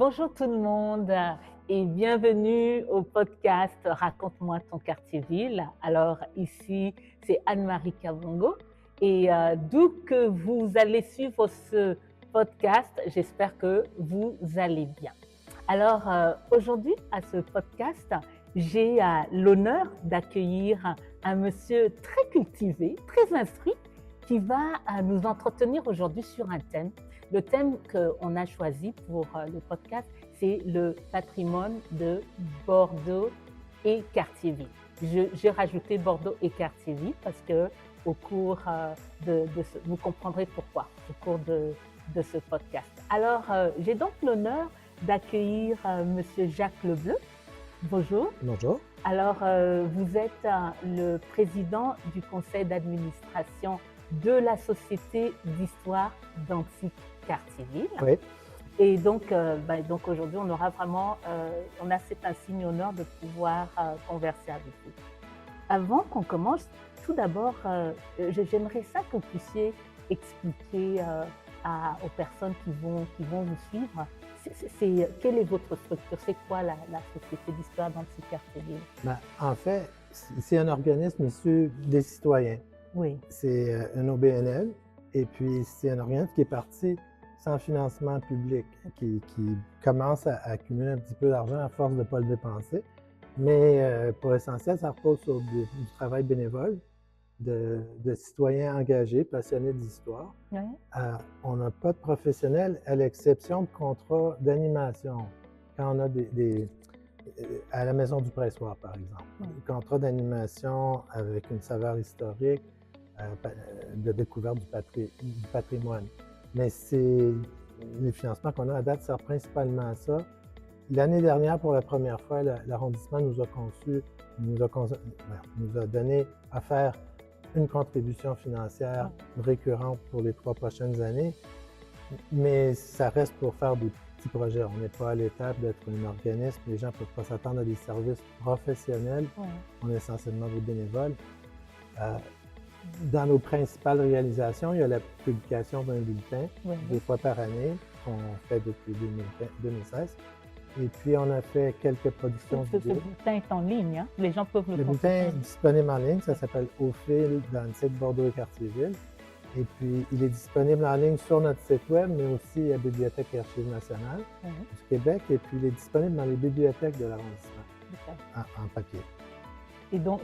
Bonjour tout le monde et bienvenue au podcast Raconte-moi ton quartier-ville. Alors ici, c'est Anne-Marie Kabongo et d'où que vous allez suivre ce podcast, j'espère que vous allez bien. Alors aujourd'hui, à ce podcast, j'ai l'honneur d'accueillir un monsieur très cultivé, très instruit, qui va nous entretenir aujourd'hui sur un thème. Le thème qu'on a choisi pour le podcast, c'est le patrimoine de Bordeaux et Quartier-Ville. J'ai rajouté Bordeaux et Quartier-Ville parce que au cours vous comprendrez pourquoi au cours de ce podcast. Alors, j'ai donc l'honneur d'accueillir Monsieur Jacques Lebleu. Bonjour. Bonjour. Alors, vous êtes le président du conseil d'administration de la Société d'histoire d'Antique Quartier-Ville. Oui. Et donc aujourd'hui, on a cet insigne honneur de pouvoir converser avec vous. Avant qu'on commence, tout d'abord, j'aimerais ça que vous puissiez expliquer aux personnes qui vont vous suivre, quelle est votre structure? C'est quoi la Société d'histoire d'Antique Quartier-Ville? En fait, c'est un organisme issu des citoyens. Oui. C'est un OBNL et puis c'est un organisme qui est parti sans financement public, qui commence à accumuler un petit peu d'argent à force de ne pas le dépenser. Mais pour l'essentiel, ça repose sur du travail bénévole de citoyens engagés, passionnés d'histoire. Oui. On n'a pas de professionnels à l'exception de contrats d'animation. Quand on a à la Maison du Pressoir, par exemple, des contrats d'animation avec une saveur historique, de découverte du patrimoine. Mais les financements qu'on a à date servent principalement à ça. L'année dernière, pour la première fois, l'arrondissement nous a donné à faire une contribution financière récurrente pour les 3 prochaines années. Mais ça reste pour faire des petits projets. On n'est pas à l'étape d'être un organisme. Les gens ne peuvent pas s'attendre à des services professionnels. On est essentiellement des bénévoles. Dans nos principales réalisations, il y a la publication d'un bulletin, 2 fois par année, qu'on fait depuis 2016. Et puis, on a fait quelques productions vidéo. Ce bulletin est en ligne, hein? Les gens peuvent le consulter. Le bulletin est disponible en ligne, ça s'appelle Au fil dans le site Bordeaux et Quartier-Ville. Et puis, il est disponible en ligne sur notre site web, mais aussi à la Bibliothèque et Archives nationales du Québec. Et puis, il est disponible dans les bibliothèques de l'arrondissement, en papier. Et donc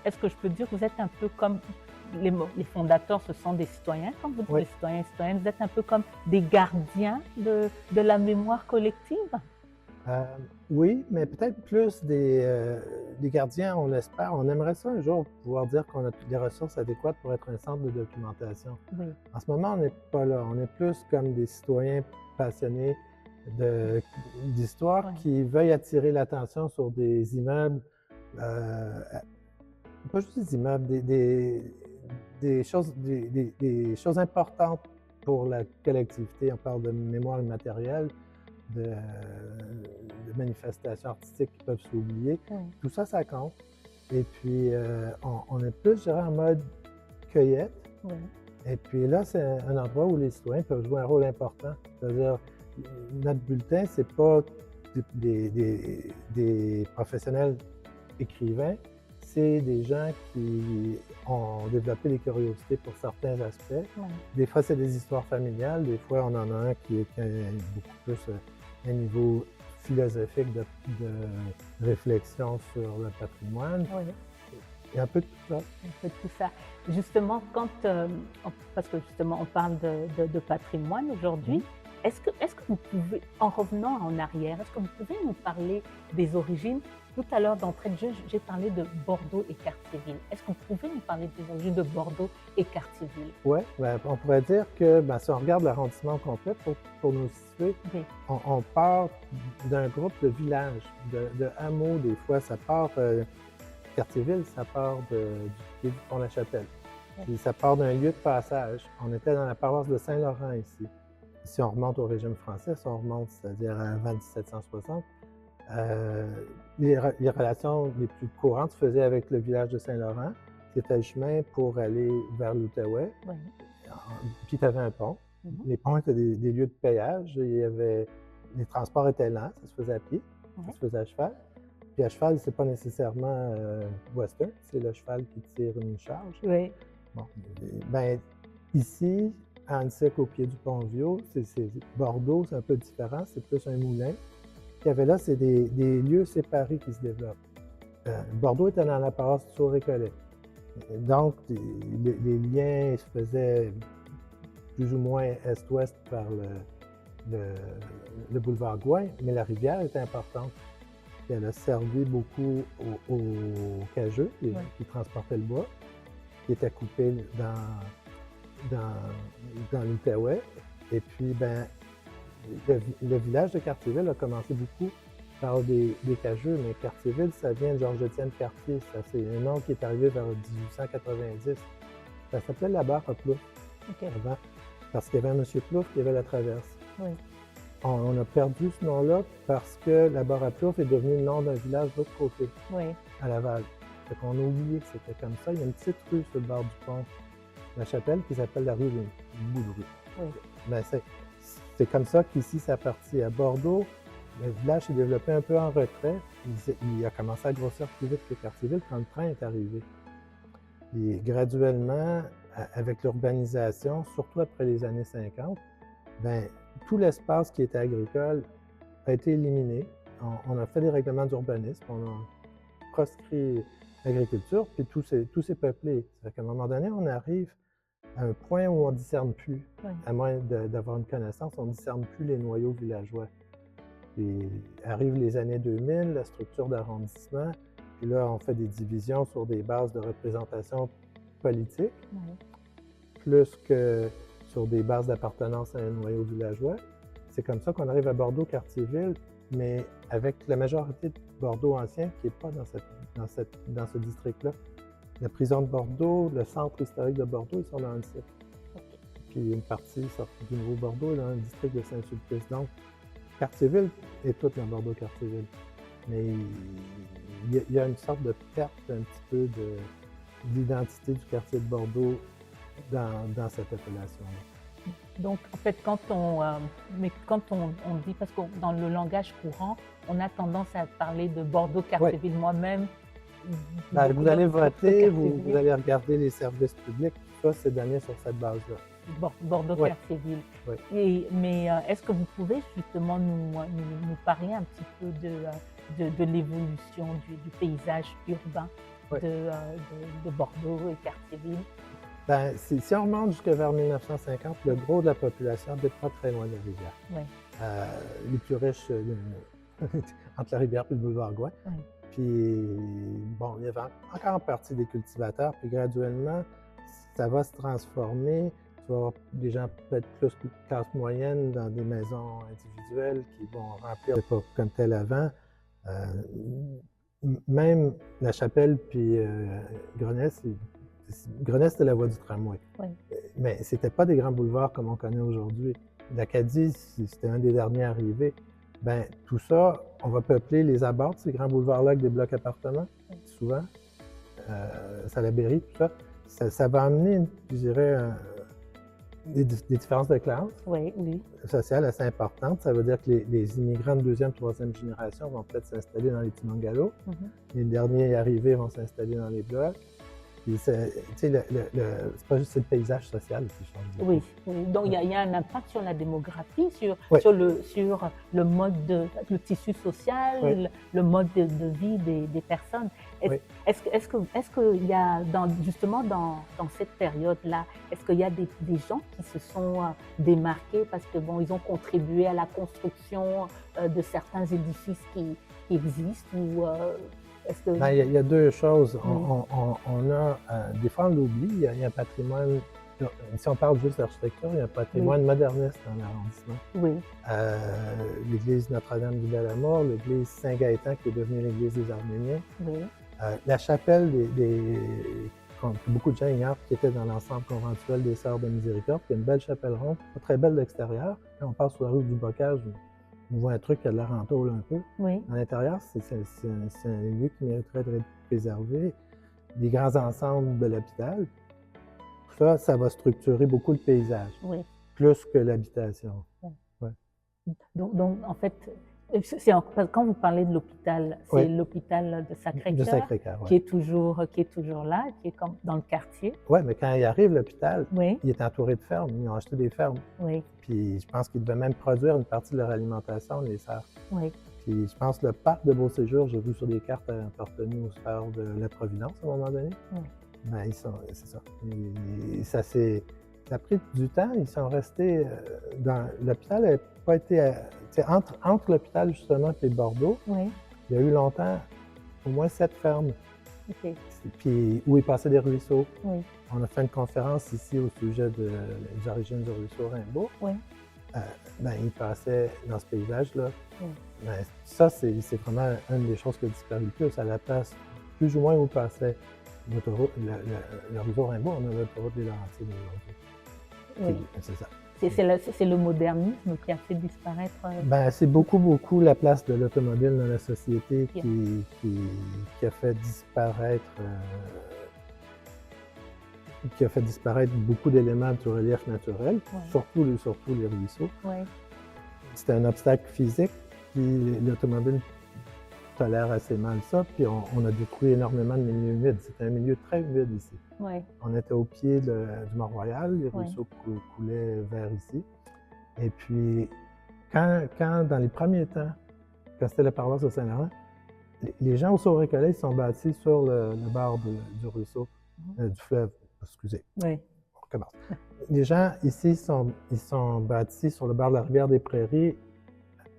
est-ce que je peux dire que vous êtes un peu comme les fondateurs, ce sont des citoyens, comme vous dites, des citoyens et citoyennes, vous êtes un peu comme des gardiens de la mémoire collective? Oui, mais peut-être plus des gardiens, on l'espère. On aimerait ça un jour pouvoir dire qu'on a les ressources adéquates pour être un centre de documentation. Oui. En ce moment, on n'est pas là. On est plus comme des citoyens passionnés d'histoire qui veuillent attirer l'attention sur des immeubles, pas juste des immeubles, des choses importantes pour la collectivité. On parle de mémoire immatérielle, de manifestations artistiques qui peuvent s'oublier. Tout ça, ça compte. Et puis, on est plus, je dirais, en mode cueillette. Et puis là, c'est un endroit où les citoyens peuvent jouer un rôle important. C'est-à-dire, notre bulletin, c'est pas des professionnels écrivains, c'est des gens qui ont développé des curiosités pour certains aspects. Des fois, c'est des histoires familiales. Des fois, on en a un qui a beaucoup plus un niveau philosophique de réflexion sur le patrimoine. Il y a un peu de tout ça. Un peu de tout ça. Justement, parce que justement, on parle de patrimoine aujourd'hui, est-ce que vous pouvez, en revenant en arrière, est-ce que vous pouvez nous parler des origines? Tout à l'heure, d'entrée de jeu, j'ai parlé de Bordeaux et Quartier-Ville. Est-ce que vous pouvez nous parler des origines de Bordeaux et Quartier-Ville? Oui, on pourrait dire que si on regarde l'arrondissement complet pour nous situer, on part d'un groupe de villages, de hameaux. Des fois, ça part, Quartier-Ville, ça part du pied du Pont-la-Chapelle. Puis ça part d'un lieu de passage. On était dans la paroisse de Saint-Laurent ici. Si on remonte au régime français, c'est-à-dire avant 1760, les relations les plus courantes se faisaient avec le village de Saint-Laurent. C'était le chemin pour aller vers l'Outaouais. Puis tu avais un pont. Les ponts étaient des lieux de péage. Il y avait les transports étaient lents, ça se faisait à pied, ça se faisait à cheval. Puis à cheval, c'est pas nécessairement western, c'est le cheval qui tire une charge. Oui. Bon, ben, ici, à Annecy, au pied du Pont-Vieux, Bordeaux, c'est un peu différent, c'est plus un moulin. Ce qu'il y avait là, c'est des lieux séparés qui se développent. Bordeaux était dans la paroisse du Sault-Récollet. Donc, les liens se faisaient plus ou moins est-ouest par le boulevard Gouin, mais la rivière était importante. Puis elle a servi beaucoup aux cageux qui transportaient le bois, qui était coupé dans l'Outaouais. Et puis, ben, le village de Cartierville a commencé beaucoup par des cageux, mais Cartierville, ça vient de Georges-Étienne Cartier. C'est un nom qui est arrivé vers 1890. Ça s'appelait la barre à Plouffe avant, parce qu'il y avait un monsieur Plouffe qui avait la traverse. Oui. On a perdu ce nom-là parce que la barre à Plouffe est devenue le nom d'un village de l'autre côté, à Laval. Fait qu'on a oublié que c'était comme ça. Il y a une petite rue sur le bord du pont, la Chapelle, qui s'appelle la rue Boulerie. Oui. Ben, c'est comme ça qu'ici, ça a parti. À Bordeaux, le village s'est développé un peu en retrait. Il a commencé à grossir plus vite que Cartierville quand le train est arrivé. Et graduellement, avec l'urbanisation, surtout après les années 50, ben, tout l'espace qui était agricole a été éliminé. On a fait des règlements d'urbanisme, on a proscrit l'agriculture, puis tout s'est peuplé. C'est qu'à un moment donné, on arrive à un point où on ne discerne plus, à moins d'avoir une connaissance, on ne discerne plus les noyaux villageois. Puis arrivent les années 2000, la structure d'arrondissement, puis là, on fait des divisions sur des bases de représentation politique, plus que sur des bases d'appartenance à un noyau villageois. C'est comme ça qu'on arrive à Bordeaux-Cartierville, mais avec la majorité de Bordeaux ancien qui n'est pas dans ce district-là. La prison de Bordeaux, le centre historique de Bordeaux, ils sont dans le site. Puis une partie sortie du Nouveau-Bordeaux, dans le district de Saint-Sulpice. Donc, Cartierville est tout dans Bordeaux-Cartierville. Mais il y a une sorte de perte un petit peu de l'identité du quartier de Bordeaux dans cette appellation-là. Donc, en fait, quand on dit, parce que dans le langage courant, on a tendance à parler de Bordeaux-Cartierville. Moi-même, ben, vous allez voter, vous allez regarder les services publics, tout ça, c'est donné sur cette base-là. Bordeaux-Cartierville. Oui. Mais est-ce que vous pouvez justement nous parler un petit peu de l'évolution du paysage urbain de Bordeaux et Cartierville? Ben, si on remonte jusque vers 1950, le gros de la population n'habite pas très loin de la rivière. Les plus riches, entre la rivière et le boulevard Gouin. Puis, bon, il y avait encore en partie des cultivateurs, puis graduellement, ça va se transformer. Tu vas avoir des gens peut-être plus de classe moyenne dans des maisons individuelles qui vont remplir pas comme tel avant. Même la Chapelle puis Grenesse, c'était la voie du tramway. Mais c'était pas des grands boulevards comme on connaît aujourd'hui. L'Acadie, c'était un des derniers arrivés. Ben, tout ça, on va peupler les abords de ces grands boulevards-là avec des blocs appartements, souvent. Salaberry, tout ça. Ça va amener, je dirais, des différences de classe sociales assez importantes. Ça veut dire que les immigrants de deuxième, troisième génération vont peut-être s'installer dans les petits bungalows. Les derniers arrivés vont s'installer dans les blocs. Puis c'est pas juste le paysage social qui change. Oui. Donc il y a un impact sur la démographie, sur le mode le tissu social, le mode de vie des personnes. Est-ce qu'il y a justement dans cette période-là, est-ce qu'il y a des gens qui se sont démarqués parce que bon, ils ont contribué à la construction de certains édifices qui existent ou Ben, il y a deux choses. On a, des fois, on l'oublie, il y a un patrimoine, si on parle juste d'architecture, il y a un patrimoine moderniste dans l'arrondissement. L'église Notre-Dame du Bel-Amour, l'église Saint-Gaëtan qui est devenue l'église des Arméniens. La chapelle que beaucoup de gens ignorent, qui était dans l'ensemble conventuel des Sœurs de Miséricorde, qui est une belle chapelle ronde, pas très belle de l'extérieur. Quand on passe sur la rue du Bocage, on voit un truc qui a de l'air en tôle un peu. À l'intérieur, c'est un lieu qui mériterait d'être préservé. Les grands ensembles de l'hôpital, tout ça, ça va structurer beaucoup le paysage, plus que l'habitation. Donc, en fait, quand vous parlez de l'hôpital, c'est Oui. l'hôpital de De Sacré-Cœur Sacré-Cœur, qui oui. est toujours là, qui est comme dans le quartier. Oui, mais quand il arrive, l'hôpital, Oui, il est entouré de fermes. Ils ont acheté des fermes. oui, Puis je pense qu'ils devaient même produire une partie de leur alimentation, les cerfs. oui. Puis je pense que le parc de Beauséjour, j'ai vu sur des cartes appartenues aux sphères de la Providence à un moment donné. Oui. Ben, c'est ça. Et ça a pris du temps. Ils sont restés dans l'hôpital n'a pas été entre l'hôpital justement et Bordeaux. Oui, Il y a eu longtemps au moins 7 fermes. ok. Puis où il passait des ruisseaux. Oui, On a fait une conférence ici au sujet des origines du ruisseau Rimbaud. oui, Ben, il passait dans ce paysage-là. oui. Ben, ça, c'est vraiment une des choses qui a disparu le plus. À la place, plus ou moins où passait l'autoroute, le réseau Rimbaud, on a l'autoroute des Laurentides aujourd'hui. Oui. C'est ça. C'est le modernisme qui a fait disparaître. Ben, c'est beaucoup la place de l'automobile dans la société Yeah. qui a fait disparaître beaucoup d'éléments du relief naturel, Ouais. surtout les ruisseaux. Oui, C'était un obstacle physique, puis l'automobile tolère assez mal ça, puis on a détruit énormément de milieux humides. C'était un milieu très humide ici. oui, On était au pied du Mont-Royal, les Ouais. ruisseaux coulaient vers ici. Et puis, quand dans les premiers temps, quand c'était la paroisse de Saint-Laurent, les gens au Saut-Récollet sont bâtis sur le bord du ruisseau, du fleuve, excusez. oui. On recommence. Les gens ici ils sont bâtis sur le bord de la rivière des Prairies,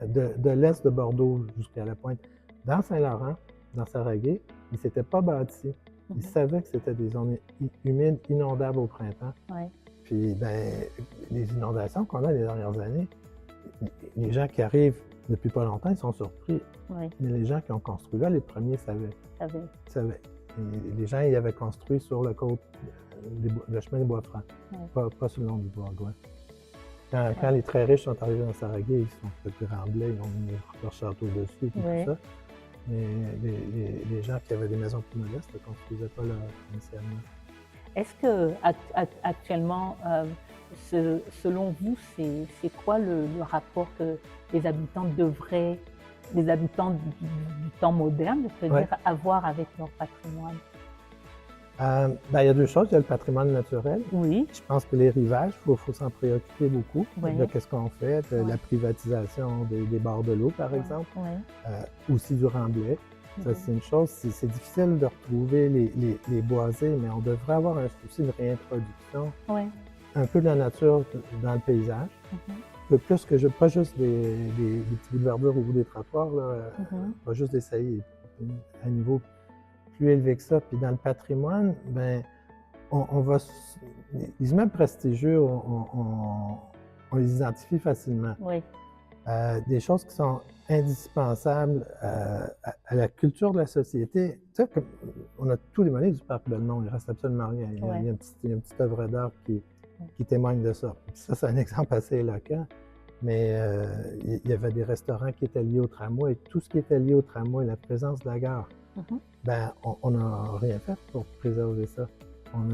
de l'est de Bordeaux jusqu'à la pointe. Dans Saint-Laurent, dans Saraguet, ils ne s'étaient pas bâtis. Ils savaient que c'était des zones humides, inondables au printemps. Oui, Puis, ben, les inondations qu'on a les dernières années, les gens qui arrivent depuis pas longtemps, ils sont surpris. oui, Mais les gens qui ont construit là, les premiers savaient. ça va. savaient. Et les gens, ils avaient construit sur le côte, le chemin des Bois-Francs, pas sur le long du Bois-Gouin. Quand les très riches sont arrivés dans Saraguet, ils sont fait du Remblai, ils ont mis leur château dessus et tout ça. Mais les gens qui avaient des maisons plus modestes ne construisaient pas là initialement. Est-ce que actuellement, selon vous, c'est quoi le rapport que les habitants du temps moderne, je peux dire, avoir avec leur patrimoine? Ben, il y a deux choses. Il y a le patrimoine naturel. Oui, Je pense que les rivages, il faut s'en préoccuper beaucoup. Oui. De qu'est-ce qu'on fait, de la privatisation des bords de l'eau, par exemple. oui, Aussi du Remblai. Ça, c'est une chose. C'est difficile de retrouver les boisés, mais on devrait avoir un souci de réintroduction, oui, un peu de la nature dans le paysage. Un peu plus que pas juste des petits bouts de verdure au bout des trottoirs, là, pas juste des saillies à un niveau plus élevé que ça. Puis dans le patrimoine, ben, on va... Les immeubles prestigieux, on les identifie facilement. oui, Des choses qui sont indispensables à la culture de la société. Tu sais, on a tous les monnaies du parc Belmont, il ne reste absolument rien. Il y a une petite œuvre d'art qui témoigne de ça. Ça, c'est un exemple assez éloquent. Mais il y avait des restaurants qui étaient liés au tramway. Et tout ce qui était lié au tramway, la présence de la gare, ben, on n'a rien fait pour préserver ça. On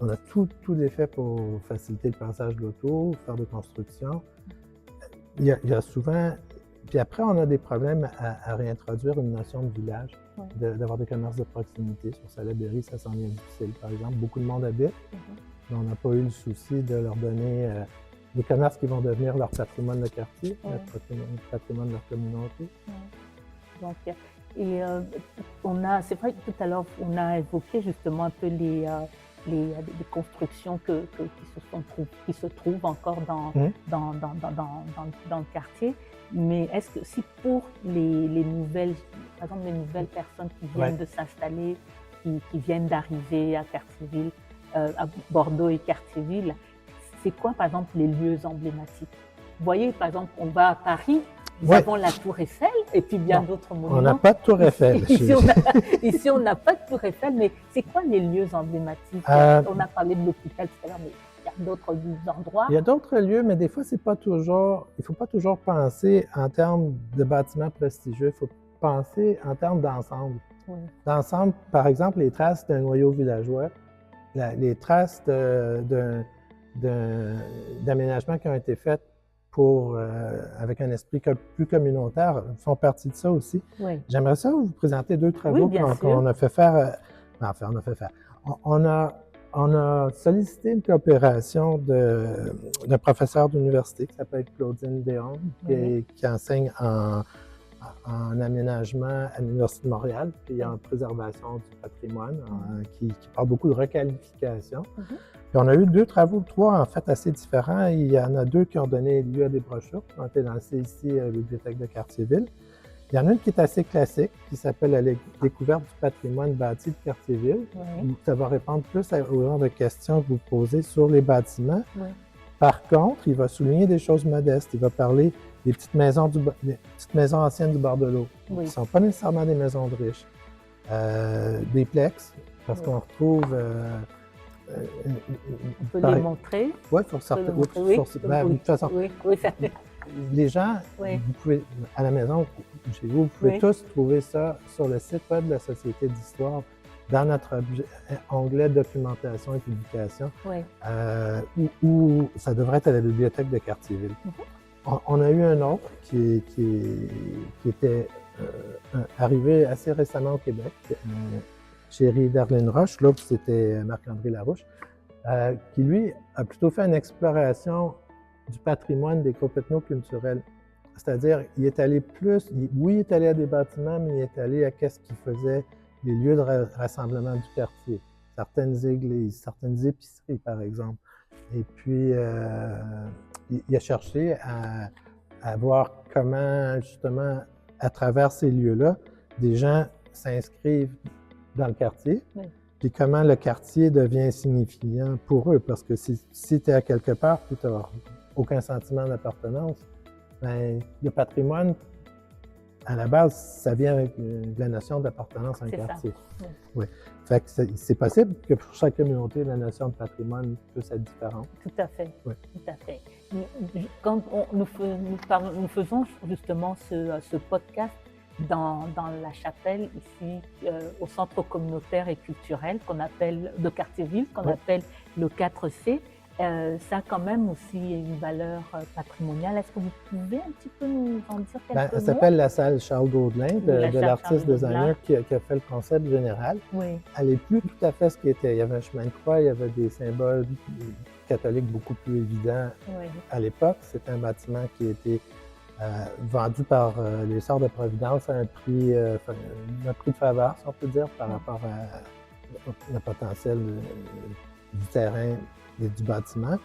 a tout fait pour faciliter le passage de l'auto, faire des constructions. Il y a souvent... Puis après, on a des problèmes à réintroduire une notion de village, d'avoir des commerces de proximité. Sur Salaberry, ça s'en vient difficile, par exemple. Beaucoup de monde habite, mais on n'a pas eu le souci de leur donner des commerces qui vont devenir leur patrimoine de quartier, le patrimoine de leur communauté. Donc, et c'est vrai que tout à l'heure, on a évoqué justement un peu les constructions qui se trouvent encore dans le quartier. Mais est-ce que si pour les nouvelles, par exemple les nouvelles personnes qui viennent de s'installer, qui viennent d'arriver à Cartierville, à Bordeaux et Cartierville, c'est quoi par exemple les lieux emblématiques? Vous voyez, par exemple, on va à Paris, nous avons la Tour Eiffel et puis bien d'autres monuments. On n'a pas de Tour Eiffel. Ici, on n'a pas de Tour Eiffel, mais c'est quoi les lieux emblématiques? On a parlé de l'hôpital tout à l'heure, mais il y a d'autres endroits. Il y a d'autres lieux, mais des fois, il ne faut pas toujours penser en termes de bâtiments prestigieux, il faut penser en termes d'ensemble. D'ensemble, par exemple, les traces d'un noyau villageois, les traces d'aménagements qui ont été faits avec un esprit plus communautaire, font partie de ça aussi. Oui. J'aimerais ça vous présenter 2 travaux qu'on a fait faire. Enfin, on a fait faire. On a sollicité une coopération d'un professeur d'université qui s'appelle Claudine Déon, qui enseigne en aménagement à l'Université de Montréal, puis en préservation du patrimoine, qui parle beaucoup de requalification. Puis on a eu 2 travaux, 3 en fait assez différents. Il y en a 2 qui ont donné lieu à des brochures qui ont été lancées ici à la Bibliothèque de Cartierville. Il y en a une qui est assez classique, qui s'appelle La découverte du patrimoine bâti de Cartierville. Ça va répondre plus au genre de questions que vous posez sur les bâtiments. Par contre, il va souligner des choses modestes. Il va parler des petites maisons anciennes du bord de l'eau, qui ne sont pas nécessairement des maisons de riches. Des plexes, parce qu'on retrouve... on peut les montrer? Oui, il faut sortir. De toute façon, les gens, vous pouvez, à la maison, chez vous, vous pouvez tous trouver ça sur le site web de la Société d'histoire, dans notre onglet documentation et publication, où ça devrait être à la Bibliothèque de Cartierville. On a eu un autre qui était arrivé assez récemment au Québec, chéri d'Arlene Roche, l'autre c'était Marc-André Larouche, qui lui a plutôt fait une exploration du patrimoine des groupes ethnoculturels. C'est-à-dire, il est allé il est allé à des bâtiments, mais il est allé à qu'est-ce qui faisait les lieux de rassemblement du quartier. Certaines églises, certaines épiceries, par exemple. Et puis, il a cherché à voir comment, justement, à travers ces lieux-là, des gens s'inscrivent dans le quartier, puis comment le quartier devient signifiant pour eux. Parce que si tu es à quelque part, puis tu n'as aucun sentiment d'appartenance, bien, le patrimoine, à la base, ça vient avec la notion d'appartenance à un quartier. Oui. Fait que c'est possible que pour chaque communauté, la notion de patrimoine puisse être différente. Tout à fait. Tout à fait. Quand nous faisons justement ce podcast dans la chapelle ici, au centre communautaire et culturel de Cartierville, qu'on appelle le 4C, ça a quand même aussi une valeur patrimoniale. Est-ce que vous pouvez un petit peu nous en dire quelques mots? Ça s'appelle la salle Charles Daudelin, de l'artiste designer qui a fait le concept général. Elle n'est plus tout à fait ce qui était. Il y avait un chemin de croix, il y avait des symboles catholiques beaucoup plus évidents à l'époque. C'est un bâtiment qui a été vendu par les Sœurs de Providence à un prix de faveur, si on peut dire, par rapport au potentiel du terrain et du bâtiment.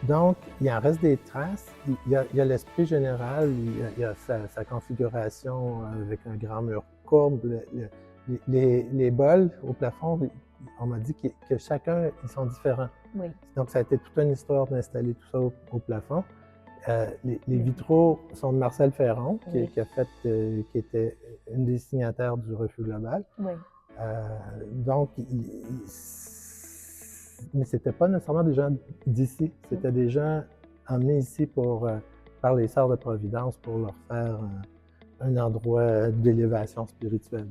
Donc, il en reste des traces. Il y a l'esprit général, il y a sa configuration avec un grand mur courbe. Les bols au plafond, on m'a dit que chacun, ils sont différents. Donc, ça a été toute une histoire d'installer tout ça au plafond. Les vitraux sont de Marcel Ferron, qui était une des signataires du Refus global. Donc, mais ce n'était pas nécessairement des gens d'ici, c'était des gens emmenés ici par les Sœurs de Providence pour leur faire un endroit d'élévation spirituelle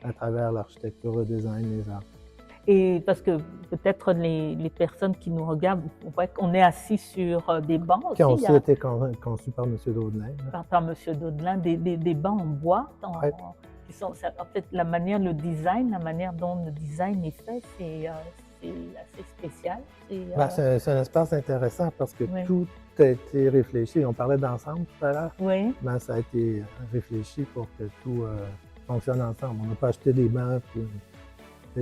à travers l'architecture, le design, les arts. Et parce que peut-être les personnes qui nous regardent, on voit qu'on est assis sur des bancs aussi. Qui ont aussi été conçus par M. Daudelin. Par M. Daudelin, des bancs en bois. Qui sont, en fait, la manière dont le design est fait, c'est assez spécial. C'est un espace intéressant parce que tout a été réfléchi. On parlait d'ensemble tout à l'heure. Ben, ça a été réfléchi pour que tout fonctionne ensemble. On n'a pas acheté des bancs, puis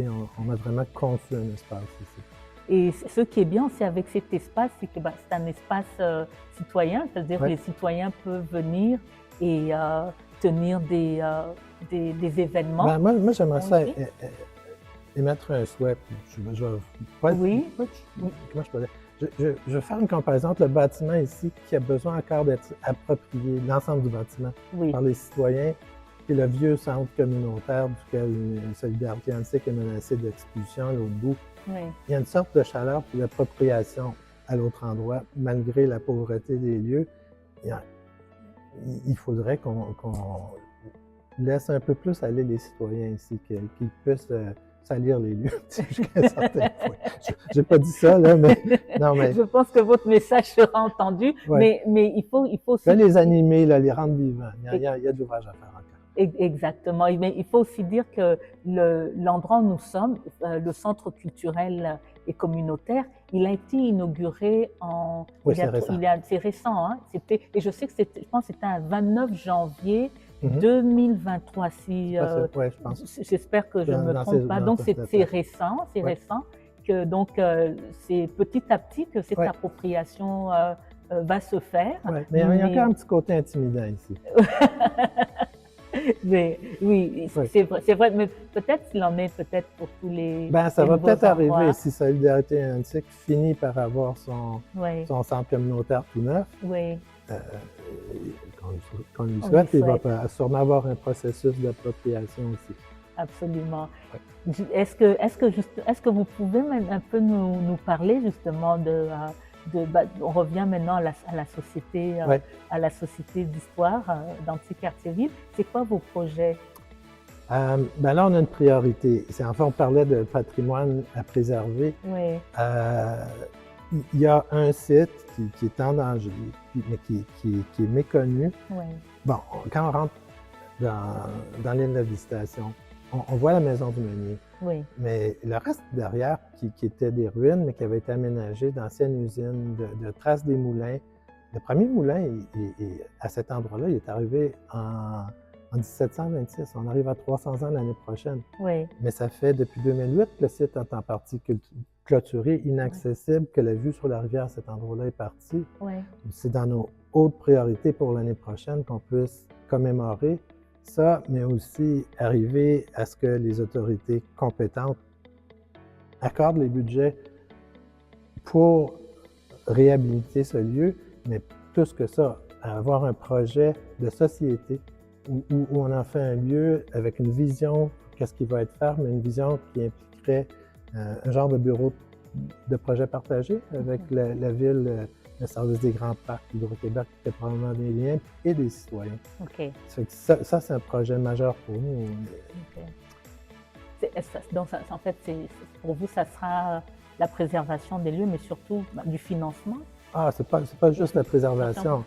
on a vraiment conçu un espace ici. Et ce qui est bien aussi avec cet espace, c'est que c'est un espace citoyen, c'est-à-dire que les citoyens peuvent venir et tenir des événements. Moi j'aimerais ça émettre un souhait. Je vais faire une comparaison entre le bâtiment ici, qui a besoin encore d'être approprié, l'ensemble du bâtiment, par les citoyens, et le vieux centre communautaire duquel Solidarité Antique est menacée d'expulsion à l'autre bout. Il y a une sorte de chaleur et d'appropriation à l'autre endroit, malgré la pauvreté des lieux. Il faudrait qu'on laisse un peu plus aller les citoyens ici, qu'ils puissent salir les lieux jusqu'à un certain point. Je n'ai pas dit ça, là, mais... Non, mais Je pense que votre message sera entendu, ouais. mais il faut aussi... Les animer, là, les rendre vivants. Il y a de l'ouvrage à faire encore. Exactement. Mais il faut aussi dire que l'endroit où nous sommes, le centre culturel et communautaire, il a été inauguré oui, c'est récent. C'est récent, hein. Et je sais que je pense que c'était un 29 janvier 2023. Si, ouais, je pense. J'espère que je ne me trompe pas. Donc c'est récent, récent. Que donc c'est petit à petit que cette appropriation va se faire. Ouais, mais il y a encore un petit côté intimidant ici. Mais, oui, c'est vrai, mais peut-être qu'il en est peut-être pour tous les... Ça va peut-être arriver si Solidarité Atlantique finit par avoir son centre communautaire tout neuf. Oui. Qu'on lui souhaite, il va sûrement avoir un processus d'appropriation aussi. Absolument. Ouais. Est-ce que vous pouvez un peu nous parler justement on revient maintenant à la société, à la société d'histoire d'Anticartierville. C'est quoi vos projets? Là, on a une priorité. Enfin, on parlait de patrimoine à préserver. Oui. Il y a un site qui est en danger, mais qui est méconnu. Oui. Bon, quand on rentre dans l'île de visitation, on voit la maison du meunier. Oui. Mais le reste derrière, qui était des ruines, mais qui avait été aménagé d'anciennes usines, de traces des moulins. Le premier moulin, à cet endroit-là, il est arrivé en 1726. On arrive à 300 ans l'année prochaine. Oui. Mais ça fait depuis 2008 que le site est en partie clôturé, inaccessible, que la vue sur la rivière à cet endroit-là est partie. Oui. C'est dans nos hautes priorités pour l'année prochaine qu'on puisse commémorer ça, mais aussi arriver à ce que les autorités compétentes accordent les budgets pour réhabiliter ce lieu, mais plus que ça, avoir un projet de société où on en fait un lieu avec une vision, qu'est-ce qui va être fait, mais une vision qui impliquerait un genre de bureau de projet partagé avec la ville, le service des grands parcs, Hydro-Québec, qui a probablement des liens, et des citoyens. OK. Ça, c'est un projet majeur pour nous. OK. Donc, en fait, pour vous, ça sera la préservation des lieux, mais surtout du financement? Ah, c'est pas juste la préservation,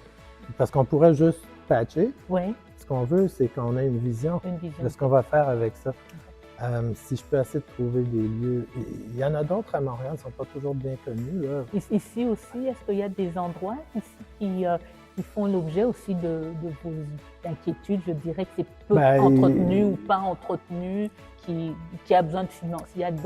parce qu'on pourrait juste patcher. Oui. Ce qu'on veut, c'est qu'on ait une vision de ce qu'on va faire avec ça. Si je peux essayer de trouver des lieux... Il y en a d'autres à Montréal, ils ne sont pas toujours bien connus. Là. Ici aussi, est-ce qu'il y a des endroits ici qui font l'objet aussi de vos inquiétudes? Je dirais que c'est peu entretenu ou pas entretenu, qui a besoin de finances. Il y a 2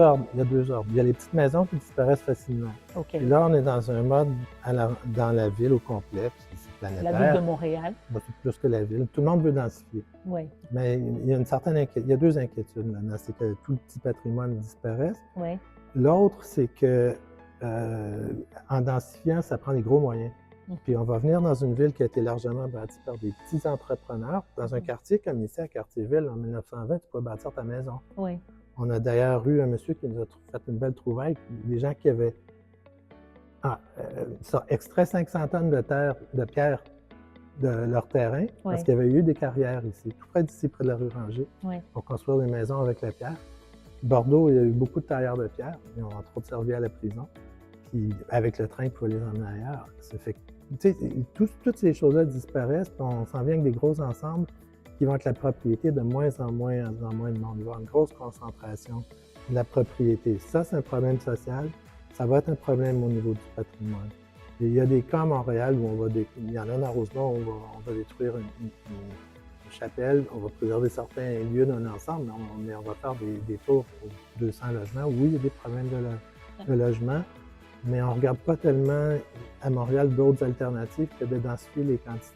ordres. Il y a les petites maisons qui disparaissent facilement. Okay. Et là, on est dans un mode dans la ville au complet, c'est planétaire. La ville de Montréal. C'est plus que la ville. Tout le monde veut densifier. Oui. Mais il y a il y a 2 inquiétudes là-dedans. C'est que tout le petit patrimoine disparaisse. Oui. L'autre, c'est que en densifiant, ça prend des gros moyens. Puis on va venir dans une ville qui a été largement bâtie par des petits entrepreneurs. Dans un quartier comme ici, à Cartierville, en 1920, tu pouvais bâtir ta maison. Oui. On a d'ailleurs eu un monsieur qui nous a fait une belle trouvaille, des gens qui avaient extrait 500 tonnes de pierre de leur terrain, parce qu'il y avait eu des carrières ici, tout près d'ici, près de la rue Rangée, pour construire des maisons avec la pierre. Bordeaux, il y a eu beaucoup de tailleurs de pierre, ils ont entre autres servi à la prison. Puis avec le train, il faut les emmener ailleurs. Ça fait que, toutes ces choses-là disparaissent, puis on s'en vient avec des gros ensembles qui vont être la propriété de moins en moins de monde. Il va y avoir une grosse concentration de la propriété. Ça, c'est un problème social. Ça va être un problème au niveau du patrimoine. Et il y a des cas à Montréal où il y en a un à Rosemont où on va détruire une chapelle, on va préserver certains lieux d'un ensemble, mais on va faire des tours pour 200 logements. Oui, il y a des problèmes de logement, mais on ne regarde pas tellement à Montréal d'autres alternatives que de densifier les quantités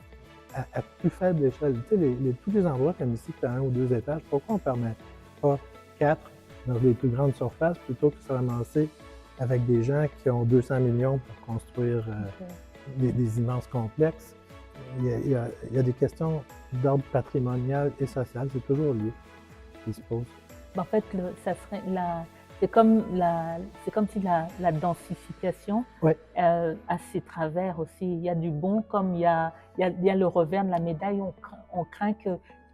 à plus faible échelle. Tu sais, tous les endroits comme ici, qui ont 1 ou 2 étages, pourquoi on ne permet pas 4 dans les plus grandes surfaces plutôt que de se ramasser avec des gens qui ont 200 millions pour construire des immenses complexes? Il y a des questions d'ordre patrimonial et social, c'est toujours lié, qui se posent. En fait, ça serait c'est comme si la densification a ses travers aussi. Il y a du bon comme il y a le revers de la médaille. On craint que,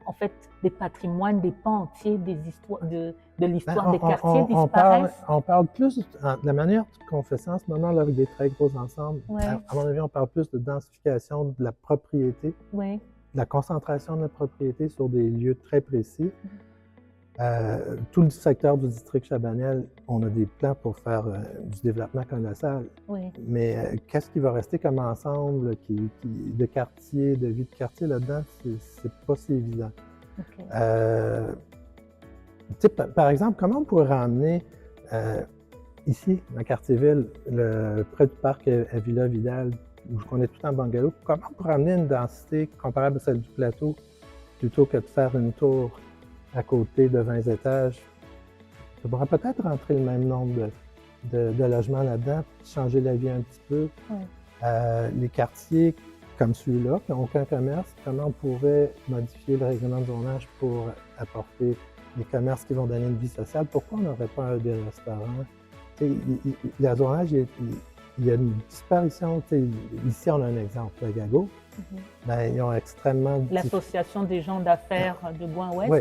en fait, des patrimoines, des pans entiers, des histoires, de l'histoire des quartiers on disparaissent? on parle plus, de la manière qu'on fait ça en ce moment, là, avec des très gros ensembles, Ouais. à mon avis, on parle plus de densification de la propriété, Oui. de la concentration de la propriété sur des lieux très précis. Tout le secteur du district Chabanel, on a des plans pour faire du développement colossal. Oui. Mais qu'est-ce qui va rester comme ensemble de quartier, de vie de quartier là-dedans, c'est pas si évident. Okay. Par exemple, comment on pourrait ramener ici, dans Quartier-Ville, près du parc à Villa Vidal, où je connais tout en bungalow, comment on pourrait ramener une densité comparable à celle du plateau, plutôt que de faire une tour à côté de 20 étages? Ça pourrait peut-être rentrer le même nombre de logements là-dedans, changer la vie un petit peu. Ouais. Les quartiers comme celui-là, qui n'ont aucun commerce, comment on pourrait modifier le règlement de zonage pour apporter des commerces qui vont donner une vie sociale? Pourquoi on n'aurait pas des restaurants? Le zonage, il y a une disparition. Ici, on a un exemple, le Gago. Ben, ils ont extrêmement... L'Association des gens d'affaires de Gouin-Ouest. Oui,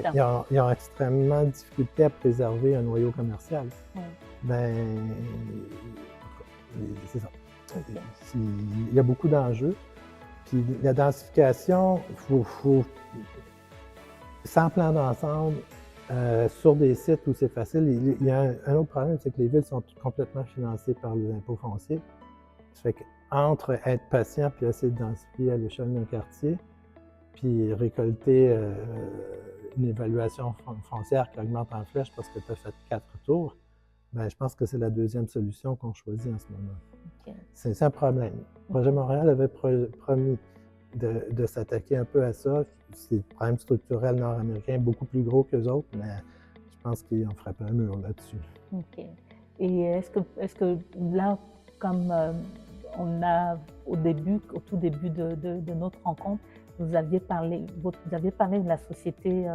ils ont extrêmement difficulté à préserver un noyau commercial. Oui. Ben, c'est ça. Okay. Il y a beaucoup d'enjeux. Puis la densification, sans plan d'ensemble, sur des sites où c'est facile. Il y a un autre problème, c'est que les villes sont complètement financées par les impôts fonciers. Ça fait qu'entre être patient puis essayer de densifier à l'échelle d'un quartier, puis récolter une évaluation foncière qui augmente en flèche parce que tu as fait 4 tours, ben, je pense que c'est la deuxième solution qu'on choisit en ce moment. Okay. C'est un problème. Le projet Montréal avait promis de s'attaquer un peu à ça. C'est des problèmes structurels nord-américains beaucoup plus gros qu'eux autres, mais je pense qu'ils ont frappé un mur là-dessus. OK. Et est-ce que là, comme on a au tout début de notre rencontre, vous aviez parlé de la société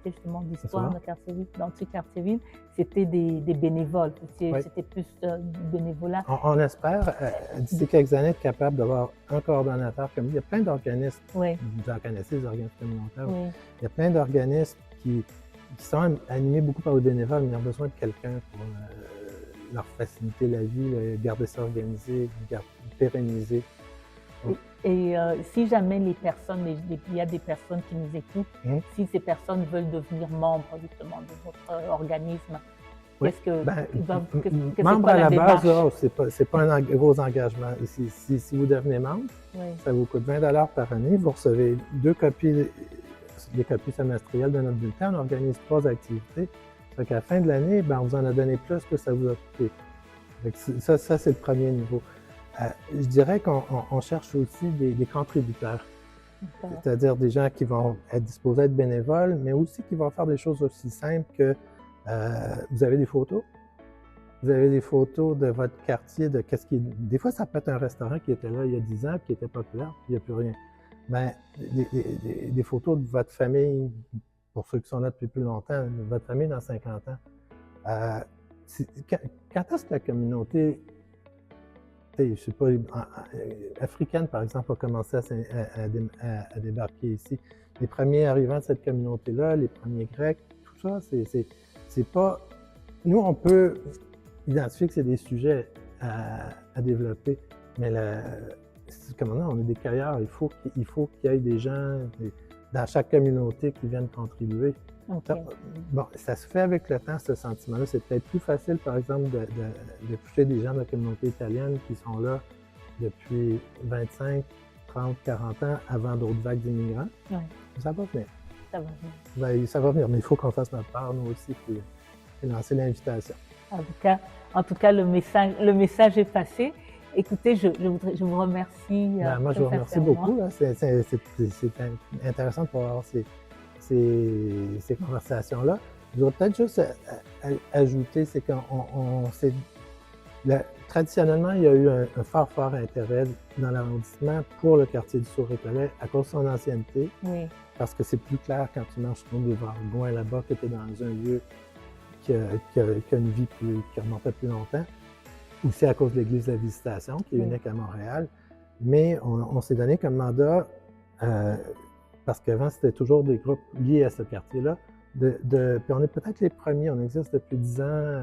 justement d'histoire de Quartier-Ville, d'Anti-Quartier-Ville. C'était des bénévoles, c'était plus du bénévolat. On espère, d'ici quelques années, être capable d'avoir un coordonnateur comme il y a plein d'organismes, vous en connaissez, les organismes communautaires, il y a plein d'organismes qui sont animés beaucoup par les bénévoles, mais ils ont besoin de quelqu'un pour leur faciliter la vie, garder ça organisé, pérenniser. Et si jamais il y a des personnes qui nous écoutent, si ces personnes veulent devenir membres justement de votre organisme, qu'est-ce que membre à la base, c'est pas un gros engagement. Si vous devenez membre, ça vous coûte 20 $ par année. Vous recevez 2 copies, les copies semestrielles de notre bulletin. On organise 3 activités. Ça fait qu'à la fin de l'année, on vous en a donné plus que ça vous a coûté. Ça c'est le premier niveau. Je dirais qu'on cherche aussi des contributeurs, c'est-à-dire des gens qui vont être disposés à être bénévoles, mais aussi qui vont faire des choses aussi simples que vous avez des photos. Vous avez des photos de votre quartier, de qu'est-ce qui... Des fois, ça peut être un restaurant qui était là il y a 10 ans, qui était populaire, puis il n'y a plus rien. Ben, des photos de votre famille, pour ceux qui sont là depuis plus longtemps, de votre famille dans 50 ans. Quand est-ce que la communauté... je ne sais pas, africaine, par exemple, a commencé à débarquer ici. Les premiers arrivants de cette communauté-là, les premiers Grecs, tout ça, c'est pas... Nous, on peut identifier que c'est des sujets à développer, mais comme on est des cueilleurs, il faut qu'il y ait des gens dans chaque communauté qui viennent contribuer. Okay. Bon, ça se fait avec le temps, ce sentiment-là. C'est peut-être plus facile, par exemple, de toucher des gens de la communauté italienne qui sont là depuis 25, 30, 40 ans avant d'autres vagues d'immigrants. Oui. Ça va venir. Ça va venir. Ça va venir, mais il faut qu'on fasse notre part, nous aussi, puis lancer l'invitation. En tout cas, le message est passé. Écoutez, je vous remercie. Moi, je vous remercie beaucoup. C'est intéressant de pouvoir avoir ces conversations-là. Je voudrais peut-être juste ajouter, c'est traditionnellement, il y a eu un fort intérêt dans l'arrondissement pour le quartier du Sourd-Récollet à cause de son ancienneté. Oui. Parce que c'est plus clair quand tu marches sur le boulevard Gouin là-bas que tu es dans un lieu qui a une vie qui remontait plus longtemps. Aussi à cause de l'Église de la Visitation, qui est unique à Montréal. Mais on s'est donné comme mandat, parce qu'avant, c'était toujours des groupes liés à ce quartier-là, Puis on est peut-être les premiers, on existe depuis 10 ans,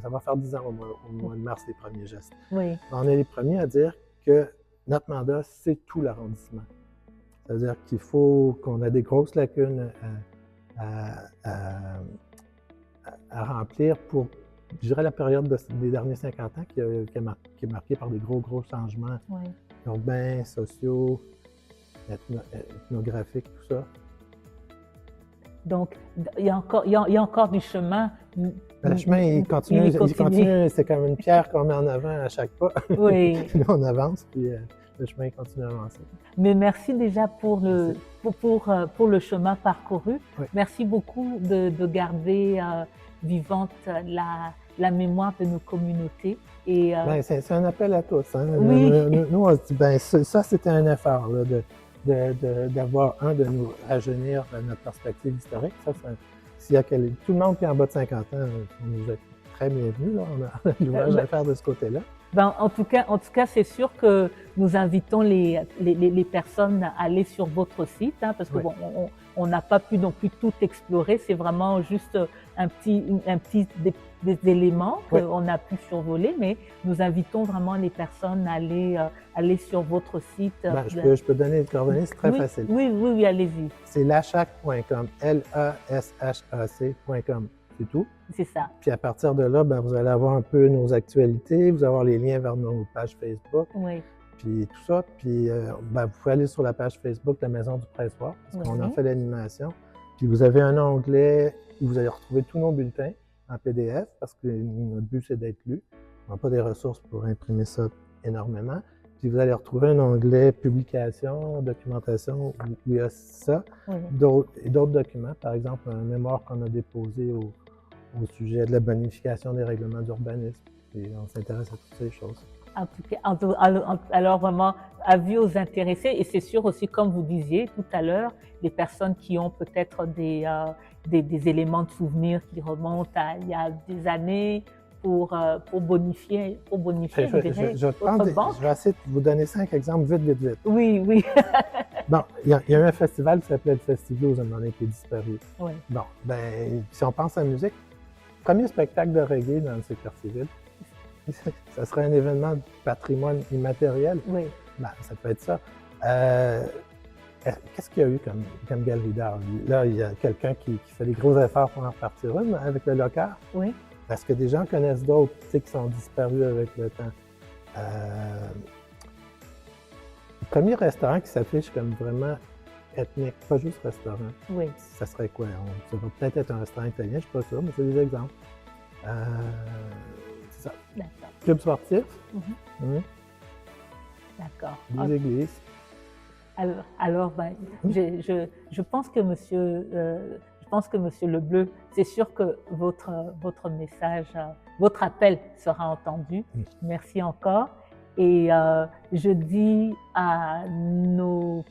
ça va faire 10 ans au mois de mars, les premiers gestes. Oui. On est les premiers à dire que notre mandat, c'est tout l'arrondissement. C'est-à-dire qu'il faut qu'on ait des grosses lacunes à remplir pour, je dirais, la période des derniers 50 ans qui est marquée par des gros changements urbains, sociaux, ethnographiques, tout ça. Donc, il y a encore du chemin. Le chemin, il continue. C'est comme une pierre qu'on met en avant à chaque pas. Oui. Puis on avance, puis le chemin continue à avancer. Mais merci déjà pour le chemin parcouru. Oui. Merci beaucoup de garder vivante la mémoire de nos communautés. Et, c'est un appel à tous. Hein? Oui. Nous, on se dit, ça, c'était un effort là, d'avoir, de nous rajeunir notre perspective historique. Ça, tout le monde qui est en bas de 50 ans, on nous est très bienvenus. On a l'ouvrage à faire de ce côté-là. En tout cas, c'est sûr que nous invitons les personnes à aller sur votre site, hein, parce que on n'a pas pu non plus tout explorer. C'est vraiment juste des éléments qu'on a pu survoler, mais nous invitons vraiment les personnes à aller sur votre site. Je peux donner les coordonnées, c'est très facile. Oui, allez-y. C'est lashac.com, LASHAC.com. C'est tout. C'est ça. Puis à partir de là, vous allez avoir un peu nos actualités, vous allez avoir les liens vers nos pages Facebook, puis tout ça. Puis vous pouvez aller sur la page Facebook de la Maison du Pressoir, parce qu'on en fait l'animation. Puis vous avez un onglet où vous allez retrouver tous nos bulletins en PDF, parce que notre but, c'est d'être lu. On n'a pas des ressources pour imprimer ça énormément. Puis vous allez retrouver un onglet publication, documentation, où il y a ça, d'autres documents, par exemple un mémoire qu'on a déposé au sujet de la bonification des règlements d'urbanisme. Et on s'intéresse à toutes ces choses. En tout cas, alors vraiment, avis aux intéressés. Et c'est sûr aussi, comme vous disiez tout à l'heure, les personnes qui ont peut-être des éléments de souvenirs qui remontent à il y a des années, pour bonifier votre banque. Je vais essayer de vous donner 5 exemples vite. Oui. Bon, il y a eu un festival qui s'appelait le Festivals à un moment donné qui est disparu. Oui. Bon, si on pense à la musique, premier spectacle de reggae dans le Séquartier-Ville, ça serait un événement de patrimoine immatériel. Oui. Ça peut être ça. Qu'est-ce qu'il y a eu comme galerie d'art? Là, il y a quelqu'un qui fait des gros efforts pour en repartir une avec le Locard. Oui. Parce que des gens connaissent d'autres qui sont disparus avec le temps. Le premier restaurant qui s'affiche comme vraiment ethnique, pas juste restaurant. Oui. Ça serait quoi? Ça va peut-être être un restaurant italien, je ne suis pas sûr, mais c'est des exemples. C'est ça. D'accord. Club sportif. D'accord. Des églises. Alors je pense que Monsieur Lebleu, c'est sûr que votre message, votre appel sera entendu. Merci encore. Et je dis à nos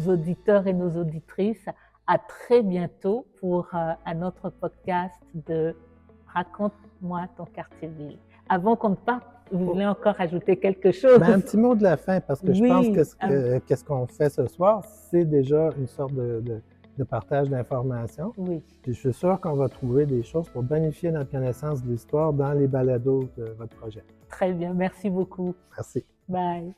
auditeurs et nos auditrices à très bientôt pour un autre podcast de Raconte-moi ton quartier-ville. Avant qu'on ne parte, vous voulez encore ajouter quelque chose? Un petit mot de la fin, parce que je pense que qu'est-ce qu'on fait ce soir, c'est déjà une sorte de partage d'informations. Oui. Puis je suis sûr qu'on va trouver des choses pour bonifier notre connaissance de l'histoire dans les balados de votre projet. Très bien, merci beaucoup. Merci. Bye.